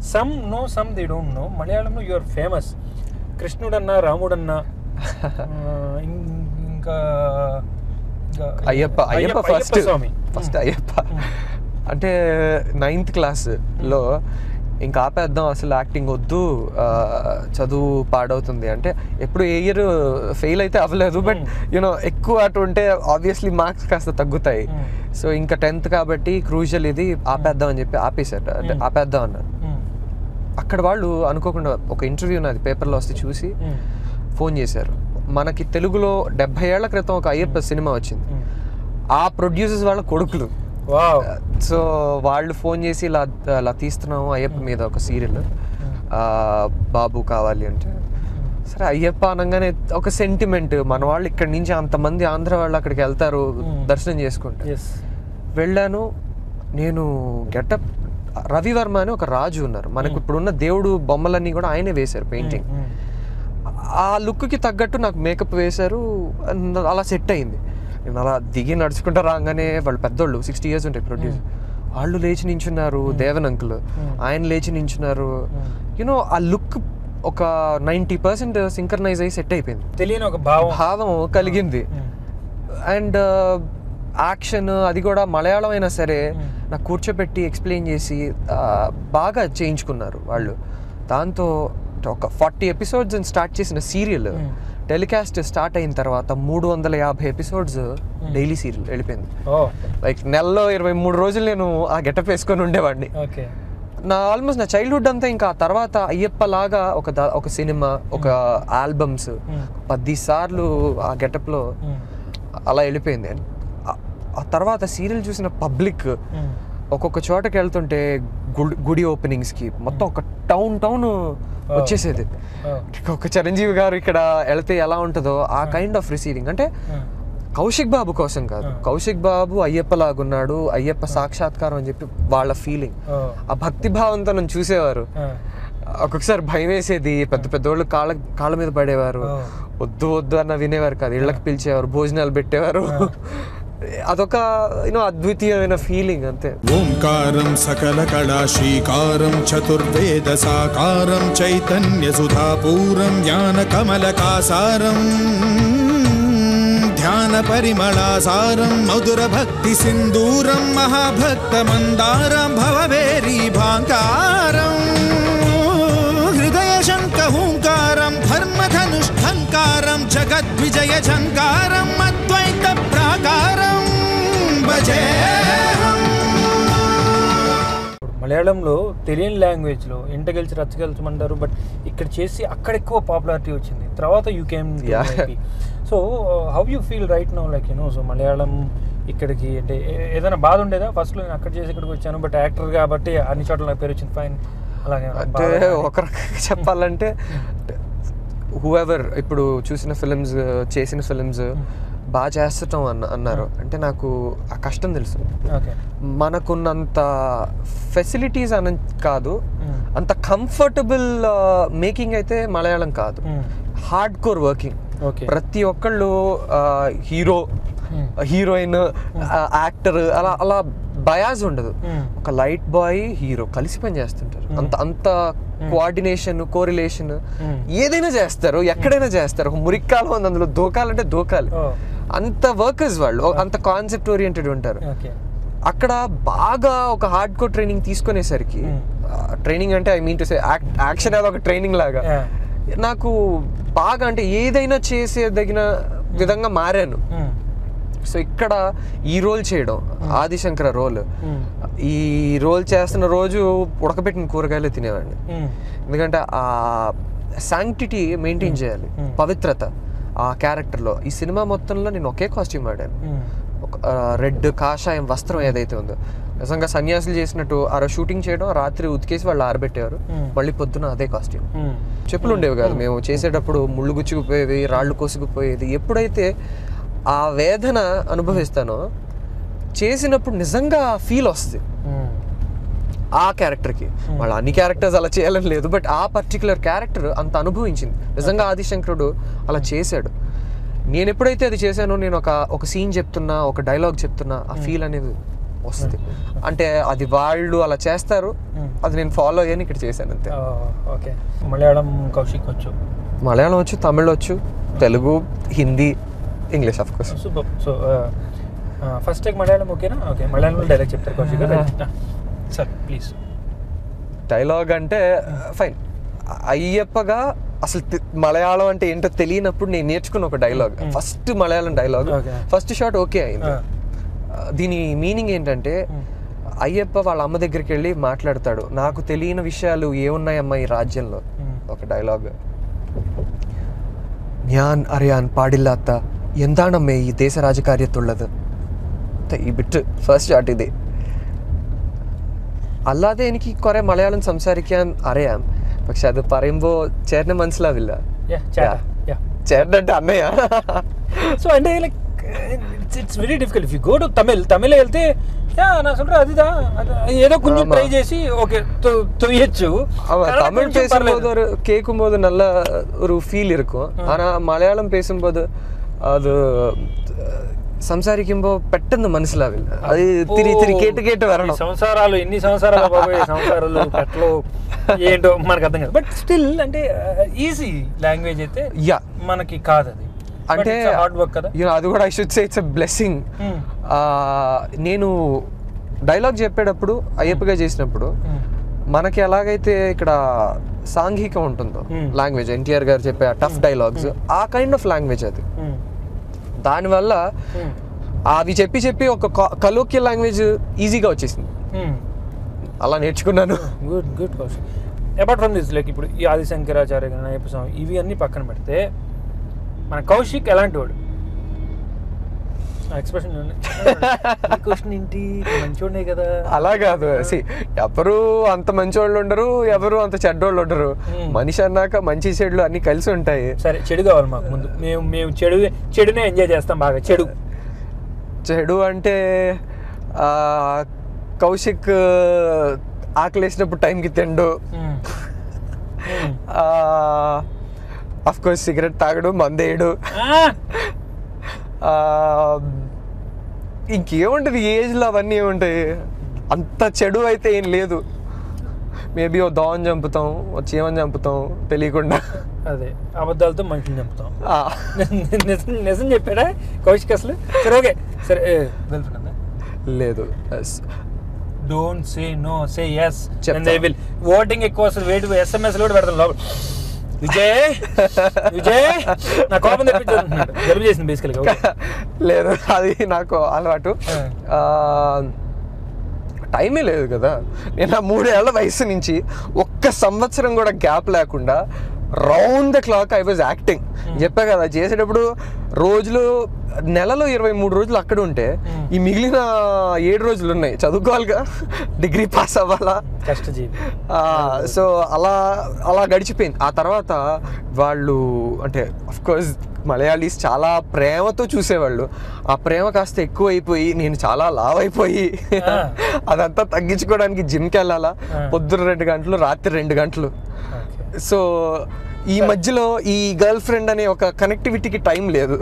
Some know some they don't know, మలయాళంలో you are famous. కృష్ణుడన్నా రాముడన్నా ఇంకా అయ్యప్ప ఫస్ట్ అయ్యప్ప అంటే 9th క్లాస్లో ఇంకా ఆపేద్దాం, అసలు యాక్టింగ్ వద్దు, చదువు పాడవుతుంది అంటే. ఎప్పుడు ఏ ఇయర్ ఫెయిల్ అయితే అవ్వలేదు, బట్ యూనో ఎక్కువ అటు ఉంటే ఆబ్వియస్లీ మార్క్స్ కాస్త తగ్గుతాయి. సో ఇంకా 10th కాబట్టి క్రూషియల్, ఇది ఆపేద్దాం అని చెప్పి ఆపేశారు, అంటే ఆపేద్దాం అన్నారు. అక్కడ వాళ్ళు అనుకోకుండా ఒక ఇంటర్వ్యూ నాది పేపర్లో వస్తే చూసి ఫోన్ చేశారు. మనకి తెలుగులో 70 ఏళ్ల క్రితం ఒక అయ్యప్ప సినిమా వచ్చింది, ఆ ప్రొడ్యూసర్స్ వాళ్ళ కొడుకులు. సో వాళ్ళు ఫోన్ చేసి ఇలా తీస్తున్నాము అయ్యప్ప మీద ఒక సీరియల్, బాబు కావాలి అంటే. సరే అయ్యప్ప అనగానే ఒక సెంటిమెంట్, మన వాళ్ళు ఇక్కడి నుంచి అంతమంది ఆంధ్ర వాళ్ళు అక్కడికి వెళ్తారు దర్శనం చేసుకుంటే. వెళ్ళాను నేను. గెటప్ రవివర్మ అని ఒక రాజు ఉన్నారు, మనకు ఇప్పుడున్న దేవుడు బొమ్మలన్నీ కూడా ఆయనే వేశారు పెయింటింగ్. ఆ లుక్కి తగ్గట్టు నాకు మేకప్ వేశారు, అలా సెట్ అయింది. నేను అలా దిగి నడుచుకుంటా రాగానే వాళ్ళు పెద్దోళ్ళు 60 years ఉంటాయి ప్రొడ్యూసర్, వాళ్ళు లేచి నించున్నారు. దేవన్ అంకుల్ ఆయన లేచి నించున్నారు. యూనో ఆ లుక్ ఒక 90% సింక్రనైజ్ అయ్యి సెట్ అయిపోయింది, తెలియని ఒక భావం కలిగింది. అండ్ యాక్షన్ అది కూడా మలయాళం అయినా సరే నాకు కూర్చోబెట్టి ఎక్స్ప్లెయిన్ చేసి బాగా చేయించుకున్నారు వాళ్ళు. దాంతో ఒక 40 episodes స్టార్ట్ చేసిన సీరియల్ టెలికాస్ట్ స్టార్ట్ అయిన తర్వాత 350 episodes డైలీ సీరియల్ వెళ్ళిపోయింది. లైక్ నెలలో 23 రోజులు నేను ఆ గెటప్ వేసుకొని ఉండేవాడిని. ఆల్మోస్ట్ నా చైల్డ్హుడ్ అంతా ఇంకా ఆ తర్వాత అయ్యప్ప లాగా ఒక సినిమా, ఒక ఆల్బమ్స్ 10 సార్లు ఆ గెటప్లో అలా వెళ్ళిపోయింది. ఆ తర్వాత సీరియల్ చూసిన పబ్లిక్ ఒక్కొక్క చోటకి వెళ్తుంటే గుడి ఓపెనింగ్స్కి మొత్తం ఒక టౌన్ వచ్చేసేది. ఒక చిరంజీవి గారు ఇక్కడ వెళ్తే ఎలా ఉంటుందో ఆ కైండ్ ఆఫ్ రిసీవింగ్. అంటే కౌశిక్ బాబు కోసం కాదు, కౌశిక్ బాబు అయ్యప్ప లాగున్నాడు, అయ్యప్ప సాక్షాత్కారం అని చెప్పి వాళ్ళ ఫీలింగ్, ఆ భక్తి భావంతో నన్ను చూసేవారు. ఒక్కొక్కసారి భయం వేసేది, పెద్దోళ్ళు కాళ్ళ మీద పడేవారు, వద్దు అన్న వినేవారు కాదు, ఇళ్ళకి పిలిచేవారు, భోజనాలు పెట్టేవారు. అదొక అద్వితీయమైన ఫీలింగ్ అంతే. ఓంకారం సకల కళా శ్రీకారం చతుర్వేద సాకారం చైతన్య సుధాపూరం జ్ఞాన కమలకాసారం ధ్యాన పరిమళాసారం మధుర భక్తి సింధూరం మహాభక్త మందారం భవవేరీ భాంకారం హృదయ శంఖ హూంకారం ధర్మధనుష్ఠంకారం జగద్విజయ ఝంకారం అద్వైత ప్రాకారం మలయాళంలో తెలియని లాంగ్వేజ్లో ఎంటగెలిచి రచ్చగెలిచమంటారు, బట్ ఇక్కడ చేసి అక్కడ ఎక్కువ పాపులారిటీ వచ్చింది. తర్వాత you came. So how you feel right now, like so Malayalam ఇక్కడికి అంటే ఏదైనా బాధ ఉండేదా ఫస్ట్లో? నేను అక్కడ చేసి ఇక్కడికి వచ్చాను, బట్ యాక్టర్ కాబట్టి అన్ని చోట్ల నాకు పేరు వచ్చింది, ఫైన్. అలాగే అంటే ఒక రకంగా చెప్పాలంటే హూఎవర్ ఇప్పుడు చూసిన ఫిలిమ్స్, చేసిన ఫిలిమ్స్ బాగా చేస్తటం అన్నారు అంటే నాకు ఆ కష్టం తెలుసు. మనకున్నంత ఫెసిలిటీస్ అని కాదు, అంత కంఫర్టబుల్ మేకింగ్ అయితే మలయాళం కాదు. హార్డ్ కోర్ వర్కింగ్, ప్రతి ఒక్కళ్ళు హీరో, హీరోయిన్, యాక్టర్ అలా బయాజ్ ఉండదు. ఒక లైట్ బాయ్, హీరో కలిసి పని చేస్తుంటారు. అంత కోఆర్డినేషన్, కోరిలేషన్ ఏదైనా చేస్తారు, ఎక్కడైనా చేస్తారు. ఒక మురిక్కాలం ఉంది, అందులో దూకాలంటే దూకాలి. అంత వర్కర్స్ వాళ్ళు, అంత కాన్సెప్ట్ ఓరియంటెడ్ ఉంటారు. అక్కడ బాగా ఒక హార్డ్ కోర్ ట్రైనింగ్ తీసుకునేసరికి, ట్రైనింగ్ అంటే I mean to say action అది ఒక ట్రైనింగ్ లాగా నాకు బాగా, అంటే ఏదైనా చేసేదగిన విధంగా మారాను. సో ఇక్కడ ఈ రోల్ చేయడం, ఆదిశంకర రోల్, ఈ రోల్ చేస్తున్న రోజు ఉడకబెట్టిన కూరగాయలు తినేవాడిని. ఎందుకంటే ఆ శాంక్టిటీ మెయింటైన్ చేయాలి, పవిత్రత ఆ క్యారెక్టర్లో. ఈ సినిమా మొత్తంలో నేను ఒకే కాస్ట్యూమ్ ఆడాను, రెడ్ కాషాయం వస్త్రం ఏదైతే ఉందో, నిజంగా సన్యాసులు చేసినట్టు. ఆ షూటింగ్ చేయడం, రాత్రి ఉతికేసి వాళ్ళు ఆరబెట్టేవారు, మళ్ళీ పొద్దున అదే కాస్ట్యూమ్. చెప్పులు ఉండేవి కాదు, మేము చేసేటప్పుడు ముళ్ళు గుచ్చుకుపోయేవి, రాళ్ళు కోసుకుపోయేది. ఎప్పుడైతే ఆ వేదన అనుభవిస్తానో చేసినప్పుడు నిజంగా ఫీల్ వస్తుంది ఆ క్యారెక్టర్కి. వాళ్ళ అన్ని క్యారెక్టర్స్ అలా చేయాలని లేదు, బట్ ఆ పర్టికులర్ క్యారెక్టర్ అంత అనుభవించింది. నిజంగా ఆదిశంకరుడు అలా చేశాడు. నేను ఎప్పుడైతే అది చేశానో, నేను ఒక సీన్ చెప్తున్నా, ఒక డైలాగ్ చెప్తున్నా, ఆ ఫీల్ అనేది వస్తుంది. అంటే అది వాళ్ళు అలా చేస్తారు, అది నేను ఫాలో అయ్యాను, ఇక్కడ చేశాను అంతే. ఓకే. మలయాళం కౌశిక్ వచ్చు, మలయాళం వచ్చు, తమిళ్ వచ్చు, Telugu, Hindi, English of course. Super. So first take Malayalam ఓకేనా? ఓకే, మలయాళంలో డైలాగ్ చెప్తారు కౌశిక్ గారు. Sir please. డైలాగ్ అంటే ఫైన్. అయ్యప్పగా అసలు మలయాళం అంటే ఏంటో తెలియనప్పుడు నేను నేర్చుకున్న ఒక dialogue, first Malayalam dialogue, first shot okay అయింది. దీని మీనింగ్ ఏంటంటే అయ్యప్ప వాళ్ళ అమ్మ దగ్గరికి వెళ్ళి మాట్లాడతాడు, నాకు తెలియని విషయాలు ఏమున్నాయమ్మా ఈ రాజ్యంలో, ఒక డైలాగ్. ഞാൻ അറിയാൻ പാടില്ലാത്ത എന്താണമ്മേ ഈ ദേശരാജകാര്യത്തുള്ളത്. ഈ ബിറ്റ് ഫസ്റ്റ് ഷോട്ട് ഇത്. അല്ലാതെ എനിക്ക് കുറെ മലയാളം സംസാരിക്കാൻ അറിയാം, പക്ഷെ അത് പറയുമ്പോൾ ചേട്ടന് മനസ്സിലാവില്ല. ചേട്ടൻ്റെ അമ്മയാ. సో అంటే like it's very difficult if you go to Tamil వెళ్తే நான் சொல்றேன் அதுதான் ஏதோ கொஞ்சம் ட்ரை చేసి ஓகே தொய்யచ్చు. தமிழ் பேசும்போது ஒரு கேட்கும்போது நல்ல ஒரு ஃபீல் இருக்கும். ஆனா மலையாளம் பேசும்போது அது സംസാരിക്കുമ്പോൾ പെട്ടെന്ന് മനസ്സിലാവില്ല. അത് തിരി കേട്ട് വരണം. సంవత్సరాలు ఎన్ని సంవత్సరాలు బాబోయే సంవత్సరాలు కట్లో ఏంటో మనకు అర్థం కాదు. బట్ స్టిల్ అంటే ఈజీ లాంగ్వేజ్ అయితే మనకి కాదు అది. అంటే హార్డ్ వర్క్ కదా. అది కూడా I should say it's a blessing. నేను డైలాగ్ చెప్పేటప్పుడు అయ్యప్పగా చేసినప్పుడు మనకి ఎలాగైతే ఇక్కడ సాంఘికం ఉంటుందో లాంగ్వేజ్, ఎన్టీఆర్ గారు చెప్పే టఫ్ డైలాగ్స్, ఆ కైండ్ ఆఫ్ లాంగ్వేజ్ అది. దానివల్ల అవి చెప్పి ఒక కలోకియల్ లాంగ్వేజ్ ఈజీగా వచ్చేసింది. అలా నేర్చుకున్నాను. Good question. Apart from this like ఇప్పుడు ఈ ఆదిశంకరాచార్య గారు, అయ్యప్ప స్వామి, ఇవి అన్నీ పక్కన పెడితే మన కౌశిక్ ఎలాంటి వాడు? ఎక్స్ప్రెషన్ క్వశ్చన్ ఏంటి, మంచోడే కదా? అలా కాదు, ఎవరు అంత మంచోళ్ళు ఉండరు, ఎవరు అంత చెడ్డోళ్ళు ఉండరు. మనిషి అన్నాక మంచి చెడులు అన్ని కలిసి ఉంటాయి. సరే, చెడు కావాలి మాకు ముందు. మేము చెడునే ఎంజాయ్ చేస్తాం బాగా. చెడు అంటే కౌశిక్ ఆకలేసినప్పుడు టైంకి తిండు, అఫ్ కోర్స్ సిగరెట్ తాగడు, మందేయడు. ఇంకేముంటుంది ఏజ్లో, అవన్నీ ఏముంటాయి. అంత చెడు అయితే ఏం లేదు. మేబీ ఓ దోవని చంపుతాం, ఓ చీమని చంపుతాం తెలియకుండా. అదే అబద్ధాలతో మనుషుని చంపుతాం. నిజం చెప్పాడా కౌశిక్ అసలు? సరే ఓకే, సరే గర్ల్ ఫ్రెండ్ ఉందా? లేదు. Don't say no, say yes and they will. Voting ఎక్కువ అసలు వెయిట్ SMS లో కూడా పెడతాం లోపల. విజయ్ నా కోపం తెప్పించాడు, గెలుపు చేసింది బేసికల్గా. లేదు, అది నాకు అలవాటు. టైమే లేదు కదా. నేను 3 ఏళ్ల వయసు నుంచి 1 సంవత్సరం కూడా గ్యాప్ లేకుండా round the clock I was acting. చెప్పా కదా, చేసేటప్పుడు నెలలో 23 రోజులు అక్కడ ఉంటే ఈ మిగిలిన 7 రోజులు ఉన్నాయి చదువుకోవాలిగా, డిగ్రీ పాస్ అవ్వాలా, కష్టజీవి. సో అలా గడిచిపోయింది. ఆ తర్వాత వాళ్ళు అంటే అఫ్కోర్స్ మలయాళీస్ చాలా ప్రేమతో చూసేవాళ్ళు. ఆ ప్రేమ కాస్త ఎక్కువ అయిపోయి నేను చాలా లావ్ అయిపోయి అదంతా తగ్గించుకోవడానికి జిమ్కి వెళ్ళాలా, పొద్దున 2 గంటలు, రాత్రి 2 గంటలు. సో ఈ మధ్యలో ఈ గర్ల్ ఫ్రెండ్ అనే ఒక కనెక్టివిటీకి టైం లేదు.